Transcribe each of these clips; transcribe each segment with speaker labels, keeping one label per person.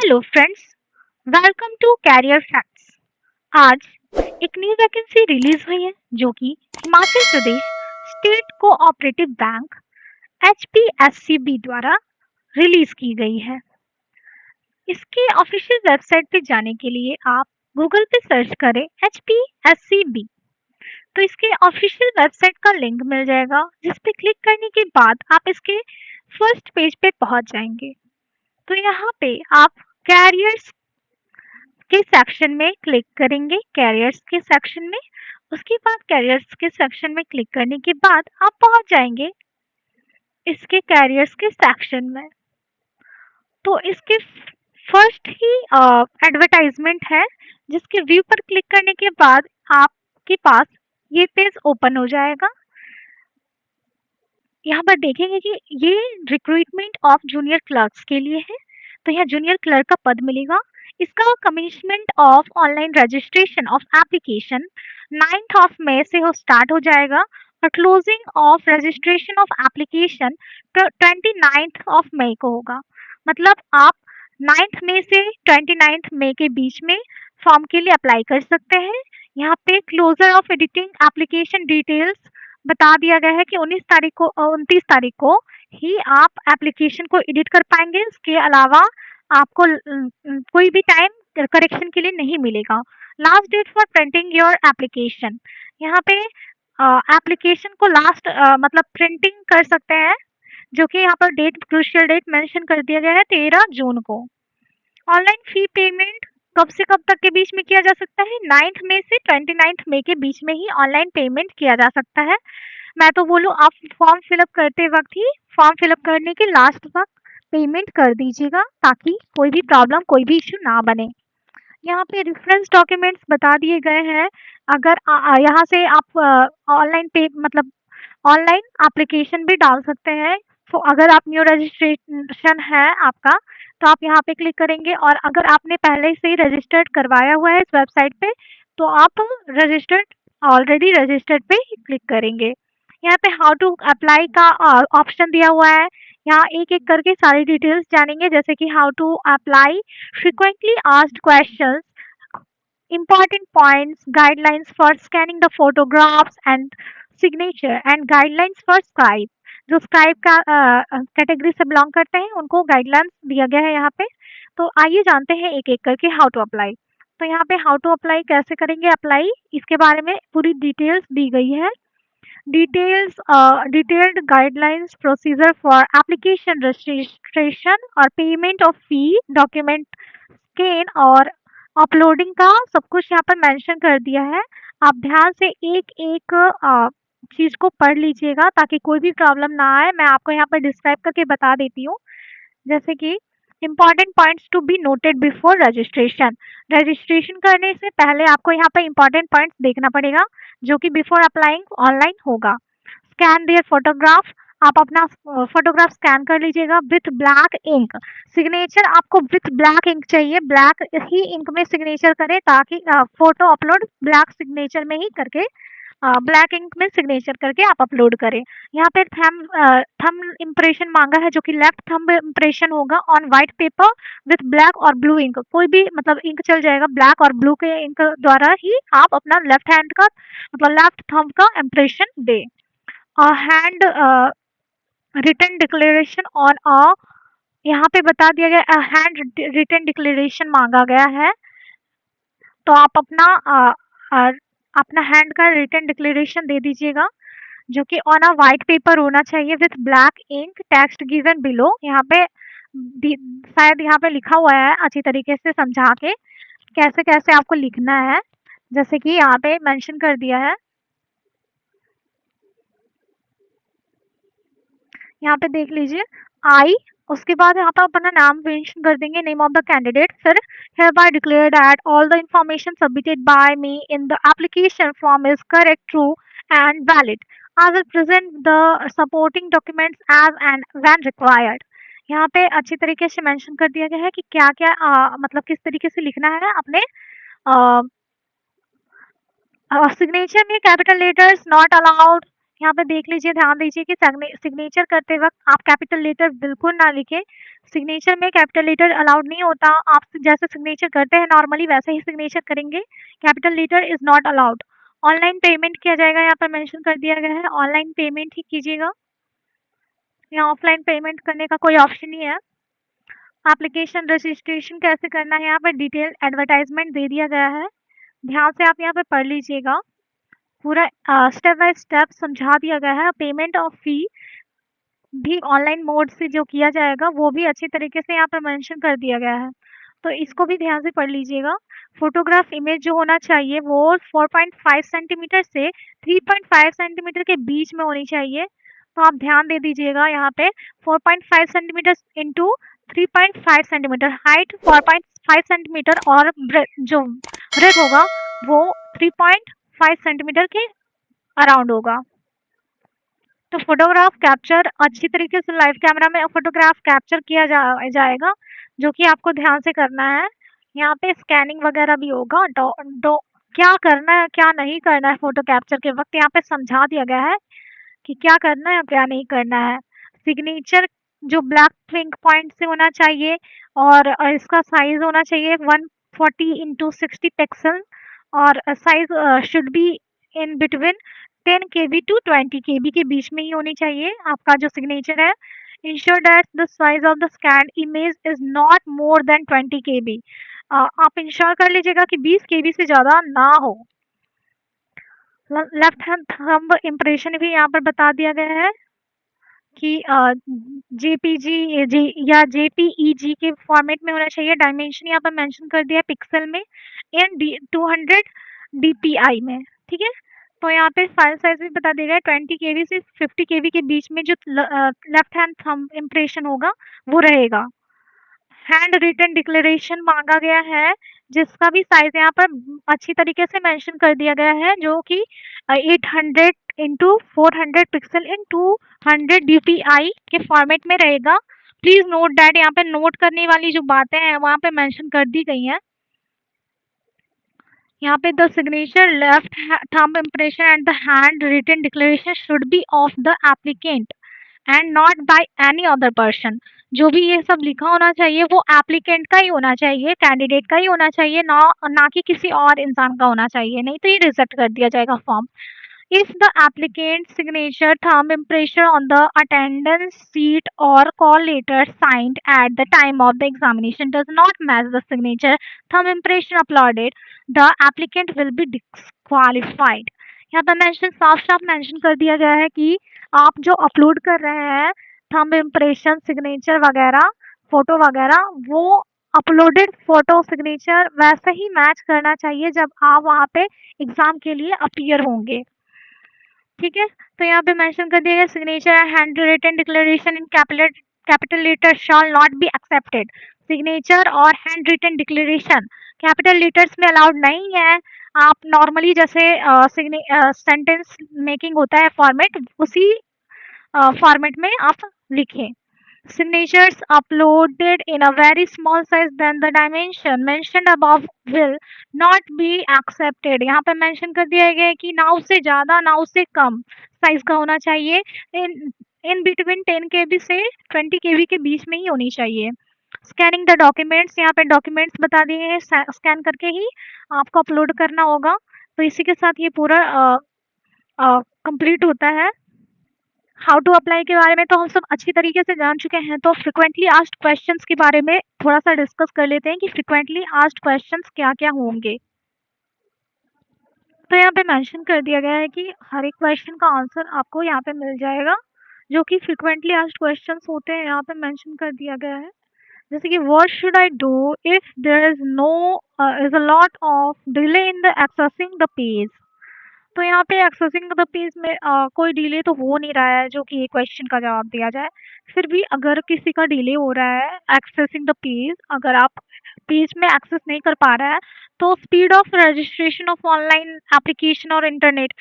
Speaker 1: Hello friends, welcome to career facts. आज एक new vacancy release हुई है जो कि Himachal Pradesh state cooperative bank HPSCB द्वारा रिलीज की गई है। इसके ऑफिशियल वेबसाइट पे जाने के लिए आप गूगल पे सर्च करें HPSCB, तो इसके ऑफिशियल वेबसाइट का लिंक मिल जाएगा, जिस पे क्लिक करने के बाद आप इसके फर्स्ट पेज पे पहुंच जाएंगे। तो यहाँ पे आप कैरियर्स के सेक्शन में क्लिक करेंगे, कैरियर्स के सेक्शन में। उसके बाद कैरियर्स के सेक्शन में क्लिक करने के बाद आप पहुंच जाएंगे इसके कैरियर्स के सेक्शन में। तो इसके फर्स्ट ही एडवर्टाइजमेंट है, जिसके व्यू पर क्लिक करने के बाद आपके पास ये पेज ओपन हो जाएगा। यहाँ पर देखेंगे कि ये रिक्रूटमेंट ऑफ जूनियर क्लर्क्स के लिए है। तो यहाँ जूनियर क्लर्क का पद मिलेगा। इसका commencement of online registration of application 9th of May से हो स्टार्ट हो जाएगा और closing of registration of application 29th of May को होगा। मतलब आप 9th मई से 29th मई के बीच में फॉर्म के लिए अप्लाई कर सकते हैं। यहाँ पे closure of editing application details बता दिया गया है कि 29 तारीख को ही आप एप्लीकेशन को एडिट कर पाएंगे। इसके अलावा आपको कोई भी टाइम करेक्शन के लिए नहीं मिलेगा। Last date for printing your application, यहाँ पे एप्लीकेशन को लास्ट मतलब प्रिंटिंग कर सकते हैं, जो कि यहाँ पर डेट क्रूशियल डेट मेंशन कर दिया गया है 13 जून को। ऑनलाइन फी पेमेंट कब से कब तक के बीच में किया जा सकता है? 9th मई से 29th मई के बीच में ही ऑनलाइन पेमेंट किया जा सकता है। मैं तो बोलूँ आप फॉर्म फिलअप करते वक्त ही, फॉर्म फिलअप करने के लास्ट वक्त पेमेंट कर दीजिएगा, ताकि कोई भी प्रॉब्लम, कोई भी इश्यू ना बने। यहाँ पे रेफरेंस डॉक्यूमेंट्स बता दिए गए हैं। अगर यहाँ से आप ऑनलाइन पे मतलब ऑनलाइन एप्लीकेशन भी डाल सकते हैं। तो अगर आप न्यू रजिस्ट्रेशन है आपका, तो आप यहाँ पे क्लिक करेंगे, और अगर आपने पहले से ही रजिस्टर्ड करवाया हुआ है इस वेबसाइट पे, तो आप रजिस्टर्ड ऑलरेडी रजिस्टर्ड पे ही क्लिक करेंगे। यहाँ पे हाउ टू अप्लाई का ऑप्शन दिया हुआ है। यहाँ एक एक करके सारी डिटेल्स जानेंगे, जैसे कि how to apply, frequently asked questions, important points, guidelines for scanning the photographs and signature, and guidelines for Skype। जो Skype का कैटेगरी से बिलोंग करते हैं उनको गाइडलाइंस दिया गया है यहाँ पे। तो आइए जानते हैं एक एक करके हाउ टू अप्लाई। तो यहाँ पे हाउ टू अप्लाई कैसे करेंगे अप्लाई, इसके बारे में पूरी डिटेल्स दी गई है। Detailed guidelines, procedure for application registration और payment of fee, document scan और अपलोडिंग का सब कुछ यहाँ पर मेंशन कर दिया है। आप ध्यान से एक एक चीज को पढ़ लीजिएगा, ताकि कोई भी प्रॉब्लम ना आए। मैं आपको यहाँ पर डिस्क्राइब करके बता देती हूँ। जैसे कि important points to be noted before registration, registration करने से पहले आपको यहाँ पर इम्पॉर्टेंट पॉइंट्स देखना पड़ेगा, जो कि बिफोर अप्लाइंग ऑनलाइन होगा। स्कैन देयर फोटोग्राफ, आप अपना फोटोग्राफ स्कैन कर लीजिएगा विथ ब्लैक इंक। सिग्नेचर आपको विथ ब्लैक इंक चाहिए, ब्लैक ही इंक में सिग्नेचर करें, ताकि फोटो अपलोड ब्लैक सिग्नेचर में ही करके, ब्लैक इंक में सिग्नेचर करके आप अपलोड करें। यहाँ पे थंब इम्प्रेशन मांगा है, जो कि लेफ्ट थंब इम्प्रेशन होगा on white paper with black और ब्लू इंक। कोई भी मतलब इंक चल जाएगा, ब्लैक और ब्लू के इंक द्वारा ही आप अपना लेफ्ट हैंड का मतलब लेफ्ट थंब का इम्प्रेशन दे। Hand written declaration on a, यहाँ पे बता दिया गया हैंड रिटन डिक्लेरेशन मांगा गया है। तो आप अपना हैंड का रिटन डिक्लेरेशन दे दीजिएगा, जो कि ऑन अ व्हाइट पेपर होना चाहिए with black ink, text given below. यहाँ पे शायद यहाँ पे लिखा हुआ है अच्छी तरीके से समझा के कैसे कैसे आपको लिखना है, जैसे कि यहाँ पे मेंशन कर दिया है। यहाँ पे देख लीजिए आई, उसके बाद यहाँ पर अपना नाम मेंशन कर देंगे, नेम ऑफ द कैंडिडेट। फिर hereby declare that all the information submitted by me in the application form is correct, true and valid. I will present the supporting documents as and when required। यहाँ पे अच्छी तरीके से mention कर दिया गया है कि क्या क्या मतलब किस तरीके से लिखना है अपने सिग्नेचर में। कैपिटल लेटर्स नॉट अलाउड, यहाँ पे देख लीजिए, ध्यान दीजिए कि सिग्नेचर करते वक़्त आप कैपिटल लेटर बिल्कुल ना लिखें। सिग्नेचर में कैपिटल लेटर अलाउड नहीं होता। आप जैसे सिग्नेचर करते हैं नॉर्मली वैसे ही सिग्नेचर करेंगे। Capital letter is not allowed. Online payment किया जाएगा, यहाँ पर मेंशन कर दिया गया है, ऑनलाइन पेमेंट ही कीजिएगा। यहाँ ऑफलाइन पेमेंट करने का कोई ऑप्शन नहीं है। एप्लीकेशन रजिस्ट्रेशन कैसे करना है, यहाँ पर डिटेल एडवर्टाइजमेंट दे दिया गया है। ध्यान से आप यहाँ पे पढ़ लीजिएगा। पूरा स्टेप बाय स्टेप समझा दिया गया है। पेमेंट ऑफ फी भी ऑनलाइन मोड से जो किया जाएगा वो भी अच्छी तरीके से यहाँ पर मेंशन कर दिया गया है, तो इसको भी ध्यान से पढ़ लीजिएगा। फोटोग्राफ इमेज जो होना चाहिए वो 4.5 सेंटीमीटर से 3.5 सेंटीमीटर के बीच में होनी चाहिए, तो आप ध्यान दे दीजिएगा यहाँ पे 4.5 centimetre into 3.5 centimetre, height 4.5 centimetre और जो ब्रेथ होगा वो 3.5 सेंटीमीटर के अराउंड होगा। तो फोटोग्राफ कैप्चर अच्छी तरीके से लाइव कैमरा में फोटोग्राफ कैप्चर किया जाएगा, जो कि आपको ध्यान से करना है। यहाँ पे स्कैनिंग वगैरह भी होगा। डो, डो, क्या करना है क्या नहीं करना है फोटो कैप्चर के वक्त यहाँ पे समझा दिया गया है कि क्या करना है क्या नहीं करना है। सिग्नेचर जो ब्लैक पिंक पॉइंट से होना चाहिए और इसका साइज होना चाहिए 140 इंटू 60 पिक्सल और size should be in between 10 KB to 20 KB के बीच में ही होनी चाहिए आपका जो सिग्नेचर है। Ensure that the size of the scan image is not more than 20 केबी। आप इंश्योर कर लीजिएगा कि 20 केबी से ज़्यादा ना हो। लेफ्ट हैंड थंब इम्प्रेशन भी यहाँ पर बता दिया गया है कि जेपीजी जी या जेपीईजी के फॉर्मेट में होना चाहिए। डायमेंशन यहाँ पर मेंशन कर दिया है पिक्सल में इन 200 डीपीआई में, ठीक है। तो यहाँ पे फाइल साइज भी बता दिया गया है 20 केबी से 50 केबी के बीच में जो लेफ्ट हैंड थंब इम्प्रेशन होगा वो रहेगा। हैंड रिटन डिक्लेरेशन मांगा गया है जिसका भी साइज यहाँ पर अच्छी तरीके से मेंशन कर दिया गया है, जो कि 800 इंटू 400 पिक्सल इन 200 डीपीआई के फॉर्मेट में रहेगा। प्लीज नोट दैट यहाँ पे नोट करने वाली जो बातें हैं वहाँ पे मेंशन कर दी गई हैं। यहाँ पे the signature left thumb impression and the hand written declaration should be of the applicant and not by any other person. जो भी ये सब लिखा होना चाहिए वो एप्लीकेंट का ही होना चाहिए, कैंडिडेट का ही होना चाहिए, ना कि किसी और इंसान का होना चाहिए, नहीं तो ये रिजेक्ट कर दिया जाएगा form. If the applicant's signature thumb impression on the attendance sheet or call letter signed at the time of the examination does not match the signature thumb impression uploaded, the applicant will be disqualified. यहाँ पर mention साफ साफ mention कर दिया गया है कि आप जो अपलोड कर रहे हैं थंब इम्प्रेशन सिग्नेचर वगैरह फोटो वगैरह वो अपलोडेड फोटो सिग्नेचर वैसे ही मैच करना चाहिए जब आप वहाँ पे एग्जाम के लिए अपीयर होंगे, ठीक है। तो यहाँ पे मेंशन कर दिया गया signature hand written declaration in capital letter shall not be accepted. Signature और hand written declaration capital letters में अलाउड नहीं है। आप नॉर्मली जैसे सेंटेंस मेकिंग होता है फॉर्मेट उसी फॉर्मेट में आप लिखें। Signatures uploaded in a very small size than the dimension mentioned above will not be accepted। यहाँ पे मेंशन कर दिया गया है कि ना उससे ज़्यादा ना उससे कम साइज का होना चाहिए। इन बिटवीन 10 केबी से 20 केबी के बीच में ही होनी चाहिए। स्कैनिंग द डॉक्यूमेंट्स, यहाँ पे डॉक्यूमेंट्स बता दिए हैं, स्कैन करके ही आपको अपलोड करना होगा। तो इसी के साथ ये पूरा कंप्लीट होता है। हाउ टू अप्लाई के बारे में तो हम सब अच्छी तरीके से जान चुके हैं, तो फ्रिक्वेंटली आस्क्ड क्वेश्चंस के बारे में थोड़ा सा डिस्कस कर लेते हैं कि फ्रिक्वेंटली आस्क्ड क्वेश्चंस क्या क्या होंगे। तो यहाँ पे मेंशन कर दिया गया है कि हर एक क्वेश्चन का आंसर आपको यहाँ पे मिल जाएगा, जो कि फ्रिक्वेंटली आस्क्ड क्वेश्चंस होते हैं यहाँ पे मेंशन कर दिया गया है। जैसे कि what should I do if there is a lot of delay in the accessing the page. तो यहाँ पे एक्सेसिंग द पेज में कोई डिले तो हो नहीं रहा है जो कि ये क्वेश्चन का जवाब दिया जाए। फिर भी अगर किसी का डिले हो रहा है एक्सेसिंग द पेज, अगर आप पेज में एक्सेस नहीं कर पा रहा है तो speed of registration of online application और इंटरनेट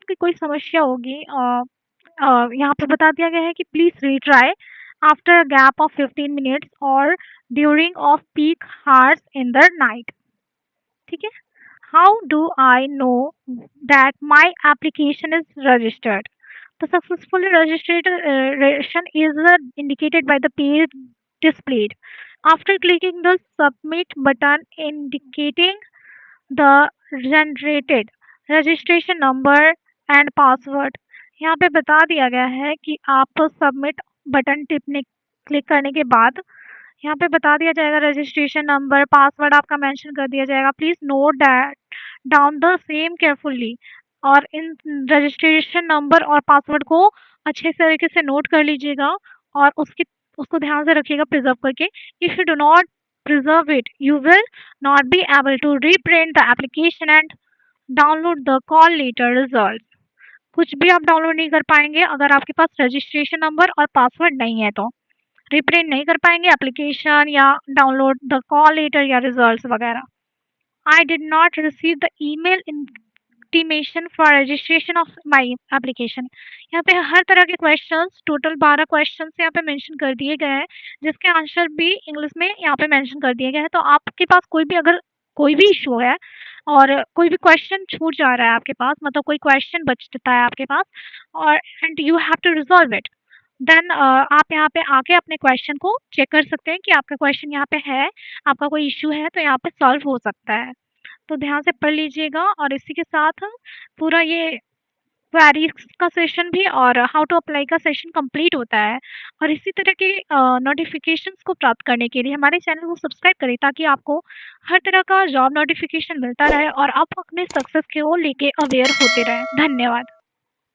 Speaker 1: की कोई समस्या होगी। यहाँ पे बता दिया गया है कि please retry after gap of 15 minutes और during off peak hours in the night, ठीक है। How do I know that my application is registered? The successful registration is indicated by the page displayed. After clicking the submit button indicating the generated registration number and password, यहाँ पे बता दिया गया है कि आप सबमिट बटन टिपने क्लिक करने के बाद यहाँ पे बता दिया जाएगा रजिस्ट्रेशन नंबर पासवर्ड आपका मेंशन कर दिया जाएगा। Please note that down the same carefully, और इन रजिस्ट्रेशन नंबर और पासवर्ड को अच्छे तरीके से नोट कर लीजिएगा और उसको ध्यान से रखिएगा प्रिजर्व करके। If you do not preserve it, you will not be able to reprint the application and download the call later results. कुछ भी आप डाउनलोड नहीं कर पाएंगे अगर आपके पास रजिस्ट्रेशन नंबर और पासवर्ड नहीं है, तो रिप्रिंट नहीं कर पाएंगे एप्लीकेशन या डाउनलोड द कॉल लेटर या रिजल्ट्स वगैरह। I did not receive the email intimation for registration of my application. यहाँ पे हर तरह के क्वेश्चंस, टोटल 12 क्वेश्चंस यहाँ पे मेंशन कर दिए गए हैं, जिसके आंसर भी इंग्लिश में यहाँ पे मेंशन कर दिए गए हैं। तो आपके पास अगर कोई भी इशू है और कोई भी क्वेश्चन छूट जा रहा है आपके पास, मतलब कोई क्वेश्चन बचता है आपके पास और and you have to resolve it, then आप यहाँ पे आके अपने क्वेश्चन को चेक कर सकते हैं कि आपका क्वेश्चन यहाँ पे है, आपका कोई इश्यू है तो यहाँ पे सॉल्व हो सकता है। तो ध्यान से पढ़ लीजिएगा और इसी के साथ पूरा ये क्वेरीज का सेशन भी और हाउ टू अप्लाई का सेशन कंप्लीट होता है। और इसी तरह के नोटिफिकेशंस को प्राप्त करने के लिए हमारे चैनल को सब्सक्राइब करें ताकि आपको हर तरह का जॉब नोटिफिकेशन मिलता रहे और आप अपने सक्सेस के वो लेके अवेयर होते रहें। धन्यवाद।